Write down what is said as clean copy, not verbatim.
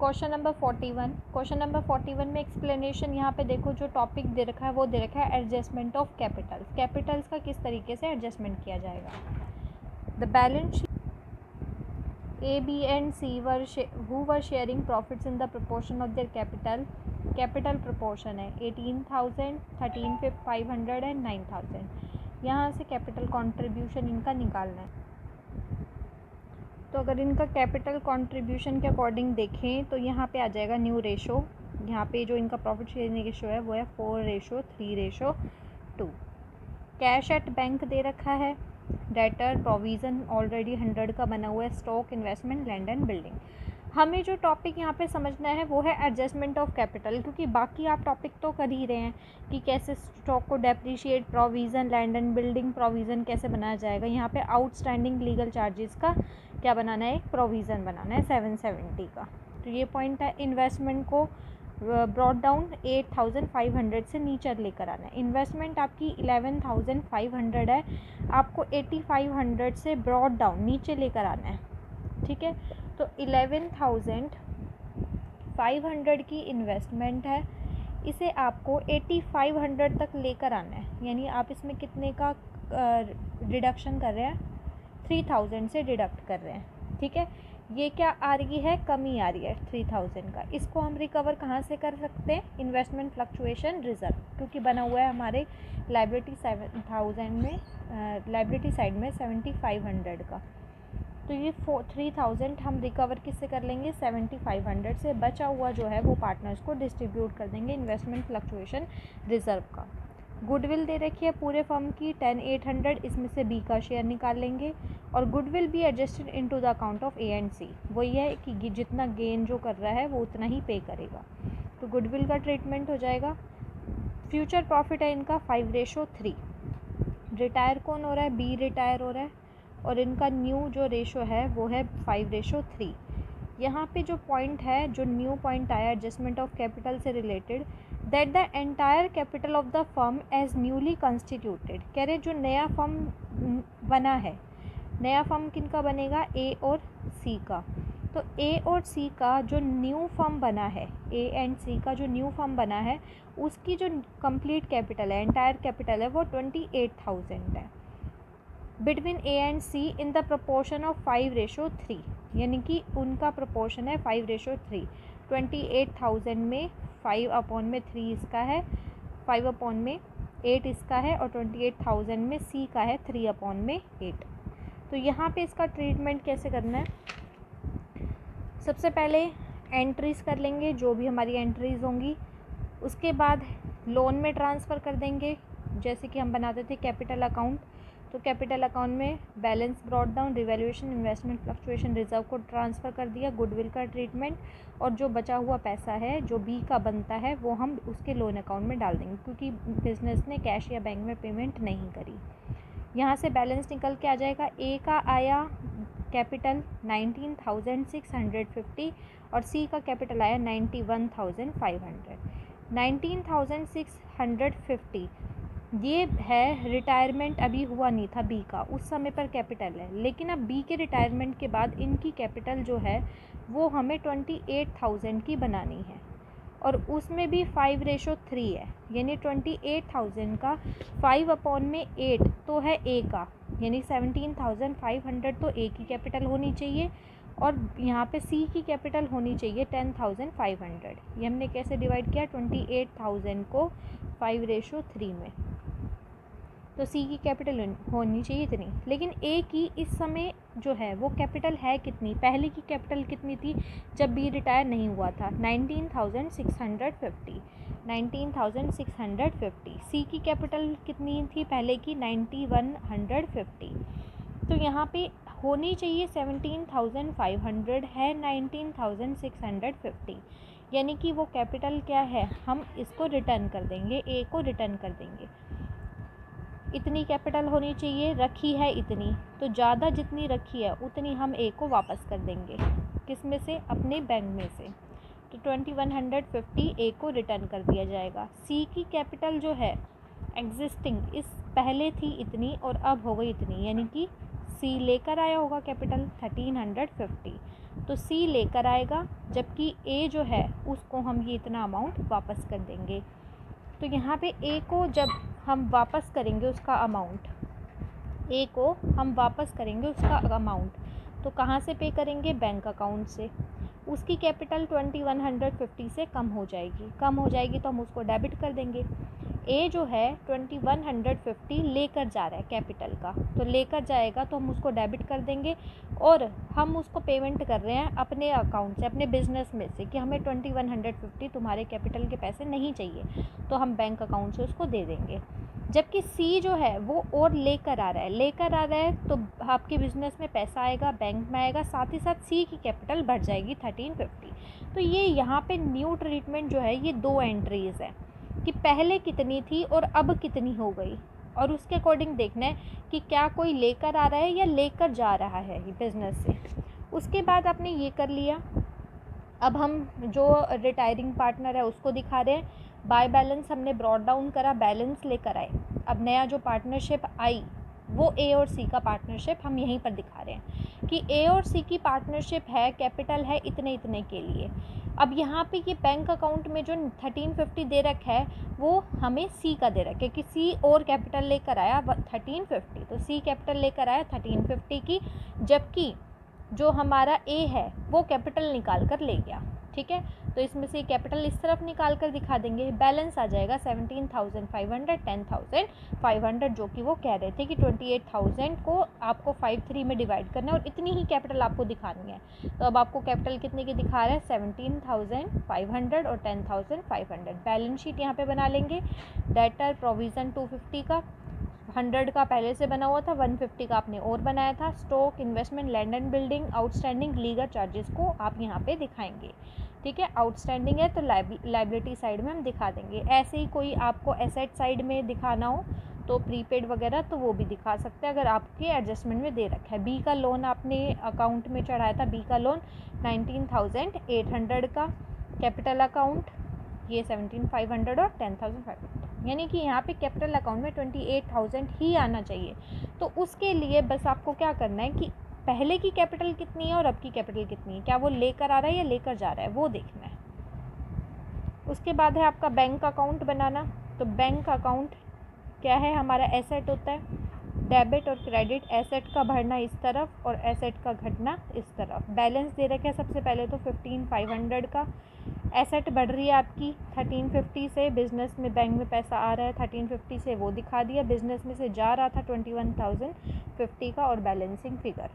Question number 41 में explanation यहाँ पे देखो जो टॉपिक दे रखा है वो दे रखा है एडजस्टमेंट ऑफ कैपिटल्स का किस तरीके से एडजस्टमेंट किया जाएगा। The balance sheet A, B and C who were sharing profits in the proportion of their capital proportion है 18,000, 13,500 and 9,000। यहाँ से कैपिटल कंट्रीब्यूशन इनका निकालना है। तो अगर इनका कैपिटल कंट्रीब्यूशन के अकॉर्डिंग देखें तो यहाँ पे आ जाएगा न्यू रेशो। यहाँ पे जो इनका प्रॉफिट शेयरिंग रेशो है वो है 4:3:2। कैश एट बैंक दे रखा है। डेटर प्रोविज़न ऑलरेडी 100 का बना हुआ है। Stock, investment, land and building. हमें जो टॉपिक यहाँ पे समझना है वो है एडजस्टमेंट ऑफ कैपिटल, क्योंकि बाकी आप टॉपिक तो कर ही रहे हैं कि कैसे स्टॉक को depreciate, provision, land and building provision कैसे बनाया जाएगा। यहाँ पे आउटस्टैंडिंग लीगल चार्जेस का क्या बनाना है, एक प्रोविज़न बनाना है 770 का। तो ये पॉइंट है। इन्वेस्टमेंट को ब्रॉड डाउन 8,500 से नीचे लेकर आना है। इन्वेस्टमेंट आपकी 11,500 है, आपको 8,500 से ब्रॉड डाउन नीचे लेकर आना है। ठीक है, तो 11,500 की इन्वेस्टमेंट है, इसे आपको 8,500 तक लेकर आना है। यानी आप इसमें कितने का डिडक्शन कर रहे हैं, 3,000 से डिडक्ट कर रहे हैं। ठीक है, ये क्या आ रही है, कमी आ रही है 3,000 का। इसको हम रिकवर कहाँ से कर सकते हैं, इन्वेस्टमेंट फ्लक्चुएशन रिजर्व, क्योंकि बना हुआ है हमारे लाइबिलिटी 7,000 में, लाइबिलिटी साइड में 7,500 का। तो ये 3,000 हम रिकवर किससे कर लेंगे, 7,500 से। बचा हुआ जो है वो पार्टनर्स को डिस्ट्रीब्यूट कर देंगे इन्वेस्टमेंट फ्लक्चुएशन रिजर्व का। गुडविल दे रखी है पूरे फर्म की 10,800, इसमें से बी का शेयर निकाल लेंगे। और goodwill be adjusted into the account of A and C. वही है कि जितना गेन जो कर रहा है वो उतना ही पे करेगा, तो गुडविल का ट्रीटमेंट हो जाएगा। फ्यूचर प्रॉफिट है इनका 5:3। रिटायर कौन हो रहा है, बी रिटायर हो रहा है, और इनका न्यू जो रेशो है वो है 5:3। यहाँ पे जो पॉइंट है, जो न्यू पॉइंट आया एडजस्टमेंट ऑफ कैपिटल से related, that the entire capital of the firm as newly constituted. कह रहे जो नया फर्म बना है, नया फर्म किनका बनेगा, ए और सी का। तो ए और सी का जो न्यू फर्म बना है, ए एंड सी का जो न्यू फर्म बना है, उसकी जो कंप्लीट कैपिटल है, एंटायर कैपिटल है, वो 28,000 है। Between A and C in the proportion of 5:3, यानी कि उनका प्रोपोर्शन है 5:3। 28,000 में 5/3 इसका है, 5/8 इसका है, और 28,000 में सी का है 3/8। तो यहाँ पे इसका ट्रीटमेंट कैसे करना है, सबसे पहले एंट्रीज कर लेंगे जो भी हमारी एंट्रीज होंगी, उसके बाद लोन में ट्रांसफ़र कर देंगे। जैसे कि हम बनाते थे कैपिटल अकाउंट, तो कैपिटल अकाउंट में balance brought down, revaluation, investment fluctuation reserve को ट्रांसफ़र कर दिया, गुडविल का ट्रीटमेंट, और जो बचा हुआ पैसा है जो बी का बनता है वो हम उसके लोन अकाउंट में डाल देंगे, क्योंकि बिजनेस ने कैश या बैंक में पेमेंट नहीं करी। यहाँ से बैलेंस निकल के आ जाएगा। ए का आया कैपिटल 19,650 और सी का कैपिटल आया 91,500। 19,650 ये है रिटायरमेंट, अभी हुआ नहीं था बी का, उस समय पर कैपिटल है। लेकिन अब बी के रिटायरमेंट के बाद इनकी कैपिटल जो है वो हमें 28,000 की बनानी है, और उसमें भी 5:3 है। यानी 28,000 का 5/8 तो है ए का, यानी 17,500 तो ए की कैपिटल होनी चाहिए, और यहाँ पे सी की कैपिटल होनी चाहिए 10,500। ये हमने कैसे डिवाइड किया, 28,000 को 5:3 में, तो सी की कैपिटल होनी चाहिए इतनी। लेकिन ए की इस समय जो है वो कैपिटल है कितनी, पहले की कैपिटल कितनी थी जब बी रिटायर नहीं हुआ था, 19,650। 19,650। सी की कैपिटल कितनी थी पहले की, 9150। तो यहाँ पे होनी चाहिए 17,500 है, 19,650, यानी कि वो कैपिटल क्या है, हम इसको रिटर्न कर देंगे, ए को रिटर्न कर देंगे। इतनी कैपिटल होनी चाहिए, रखी है इतनी, तो ज़्यादा जितनी रखी है उतनी हम ए को वापस कर देंगे, किस में से, अपने बैंक में से। तो 2150 ए को रिटर्न कर दिया जाएगा। सी की कैपिटल जो है एग्जिस्टिंग, इस पहले थी इतनी और अब हो गई इतनी, यानी कि सी लेकर आया होगा कैपिटल 1350, तो सी लेकर आएगा, जबकि ए जो है उसको हम ये इतना अमाउंट वापस कर देंगे। तो यहाँ पे ए को जब हम वापस करेंगे उसका अमाउंट, ए को हम वापस करेंगे उसका अमाउंट, तो कहाँ से पे करेंगे? बैंक अकाउंट से। उसकी कैपिटल 2150 से कम हो जाएगी तो हम उसको डेबिट कर देंगे। ए जो है 2150 लेकर जा रहा है कैपिटल का, तो लेकर जाएगा तो हम उसको डेबिट कर देंगे, और हम उसको पेमेंट कर रहे हैं अपने अकाउंट से, अपने बिजनेस में से, कि हमें 2150 तुम्हारे कैपिटल के पैसे नहीं चाहिए, तो हम बैंक अकाउंट से उसको दे देंगे। जबकि सी जो है वो और लेकर आ रहा है तो आपके बिजनेस में पैसा आएगा, बैंक में आएगा, साथ ही साथ सी की कैपिटल बढ़ जाएगी 1350। तो ये यहाँ पे न्यू ट्रीटमेंट जो है ये 2 एंट्रीज़ है कि पहले कितनी थी और अब कितनी हो गई, और उसके अकॉर्डिंग देखना है कि क्या कोई लेकर आ रहा है या लेकर जा रहा है बिजनेस से। उसके बाद आपने ये कर लिया, अब हम जो रिटायरिंग पार्टनर है उसको दिखा रहे हैं। बाय बैलेंस हमने ब्रॉट डाउन करा, बैलेंस लेकर आए। अब नया जो पार्टनरशिप आई वो ए और सी का पार्टनरशिप हम यहीं पर दिखा रहे हैं कि ए और सी की पार्टनरशिप है, कैपिटल है इतने इतने के लिए। अब यहाँ पे ये बैंक अकाउंट में जो 1350 दे रखा है वो हमें सी का दे रखा है कि सी और कैपिटल लेकर आया 1350, तो सी कैपिटल लेकर आया 1350 की, जबकि जो हमारा ए है वो कैपिटल निकाल कर ले गया। ठीक है, तो इसमें से कैपिटल इस तरफ निकाल कर दिखा देंगे, बैलेंस आ जाएगा 17,500, 10,500, जो कि वो कह रहे थे कि 28,000 को आपको 53 में डिवाइड करना है और इतनी ही कैपिटल आपको दिखानी है। तो अब आपको कैपिटल कितने की दिखा रहा है? 17,500 और 10,500। बैलेंस शीट यहाँ पे बना लेंगे। डेटर प्रोविज़न 250 का, 100 का पहले से बना हुआ था, 150 का आपने और बनाया था। Stock, investment, land and building, outstanding legal charges को आप यहाँ पे दिखाएंगे। ठीक है, आउटस्टैंडिंग है तो लाइबिलिटी साइड में हम दिखा देंगे। ऐसे ही कोई आपको एसेट साइड में दिखाना हो तो प्रीपेड वगैरह तो वो भी दिखा सकते हैं अगर आपके एडजस्टमेंट में दे रखा है। बी का लोन आपने अकाउंट में चढ़ाया था, बी का लोन 19,800 का, कैपिटल अकाउंट ये 17,500 और 10,500, यानी कि यहाँ पे कैपिटल अकाउंट में 28,000 ही आना चाहिए। तो उसके लिए बस आपको क्या करना है कि पहले की कैपिटल कितनी है और अब की कैपिटल कितनी है, क्या वो लेकर आ रहा है या लेकर जा रहा है, वो देखना है। उसके बाद है आपका बैंक अकाउंट बनाना। तो बैंक अकाउंट क्या है? हमारा एसेट होता है, डेबिट और क्रेडिट, एसेट का बढ़ना इस तरफ और एसेट का घटना इस तरफ। बैलेंस दे रखा है सबसे पहले तो 15,500 का, एसेट बढ़ रही है आपकी 1350 से, बिजनेस में बैंक में पैसा आ रहा है 1350 से, वो दिखा दिया। बिजनेस में से जा रहा था 21,050 का, और बैलेंसिंग फिगर